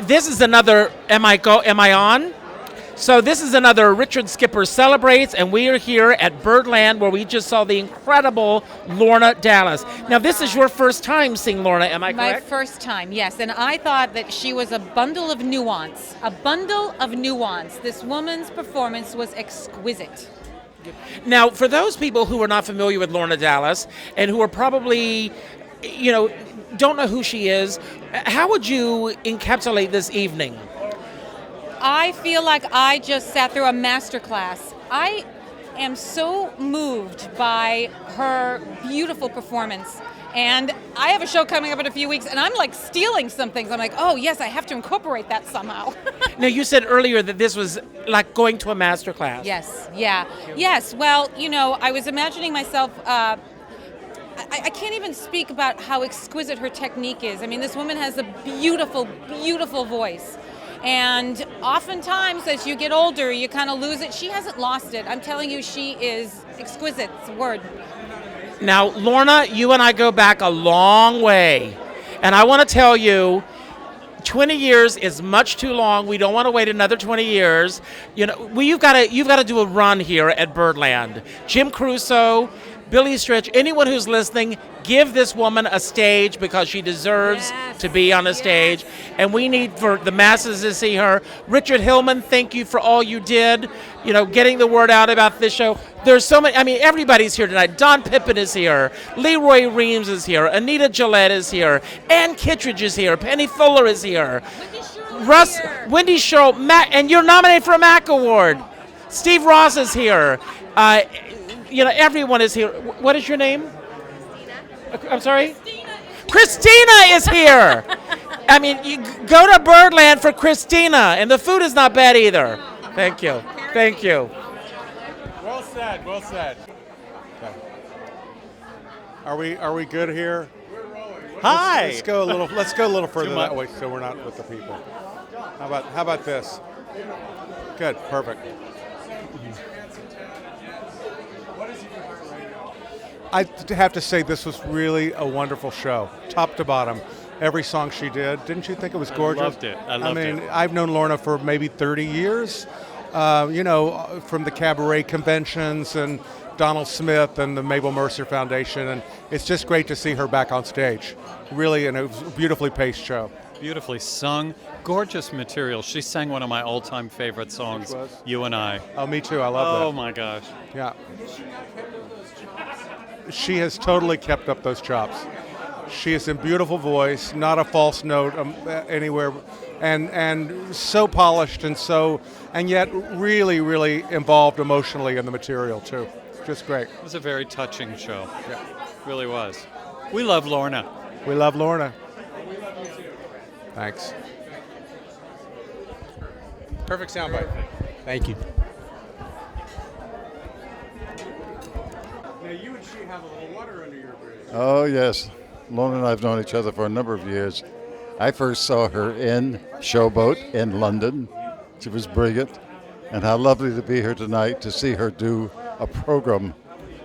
This is another, am I on? So this is another Richard Skipper Celebrates, and we are here at Birdland where we just saw the incredible Lorna Dallas. Now this is your first time seeing Lorna, am I My correct? first time, yes. And I thought that she was a bundle of nuance. A bundle of nuance. This woman's performance was exquisite. Now, for those people who are not familiar with Lorna Dallas and who are probably, don't know who she is, how would you encapsulate this evening? I feel like I just sat through a masterclass. I am so moved by her beautiful performance. And I have a show coming up in a few weeks, and I'm like stealing some things. I'm like, oh, yes, I have to incorporate that somehow. Now, you said earlier that this was like going to a master class. Yes, yeah. Yes, well, I was imagining myself, I can't even speak about how exquisite her technique is. I mean, this woman has a beautiful, beautiful voice. And oftentimes, as you get older, you kind of lose it. She hasn't lost it. I'm telling you, she is exquisite. It's a word. Now, Lorna, you and I go back a long way. And I want to tell you, 20 years is much too long. We don't want to wait another 20 years. You've got to do a run here at Birdland. Jim Crusoe, Billy Stritch, anyone who's listening, give this woman a stage because she deserves to be on a stage. And we need for the masses to see her. Richard Hillman, thank you for all you did, getting the word out about this show. There's so many, everybody's here tonight. Don Pippin is here. Leroy Reams is here. Anita Gillette is here. Ann Kittredge is here. Penny Fuller is here. Wendy Sherrill, and you're nominated for a Mac Award. Steve Ross is here. Everyone is here. What is your name? Christina. I'm sorry? Christina is here. You go to Birdland for Christina, and the food is not bad either. Thank you. Thank you. Well said. Well said. Okay. Are we good here? Hi. Let's go a little further that way, so we're not with the people. How about this? Good. Perfect. I have to say this was really a wonderful show, top to bottom. Every song she did. Didn't you think it was gorgeous? I loved it. I loved it. I've known Lorna for maybe 30 years, from the cabaret conventions and Donald Smith and the Mabel Mercer Foundation, and it's just great to see her back on stage. Really, and it was a beautifully paced show. Beautifully sung, gorgeous material. She sang one of my all-time favorite songs, You and I. Oh, me too. I love that. Oh my gosh. Yeah. She has totally kept up those chops. She has a beautiful voice, not a false note anywhere, and so polished and yet really, really involved emotionally in the material too. Just great. It was a very touching show. Yeah, really was. We love Lorna. We love Lorna. Thanks. Perfect soundbite. Thank you. Now you and she have a little water under your bridge. Oh, yes. Lorna and I have known each other for a number of years. I first saw her in Showboat in London. She was brilliant. And how lovely to be here tonight to see her do a program,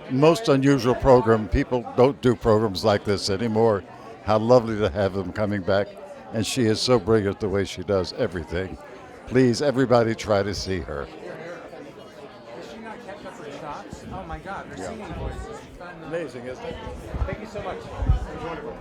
most unusual program. People don't do programs like this anymore. How lovely to have them coming back. And she is so brilliant the way she does everything. Please, everybody, try to see her. Has she not kept up her chops? Oh my God, her singing voice is phenomenal. Amazing, isn't it? Thank you so much. It was wonderful.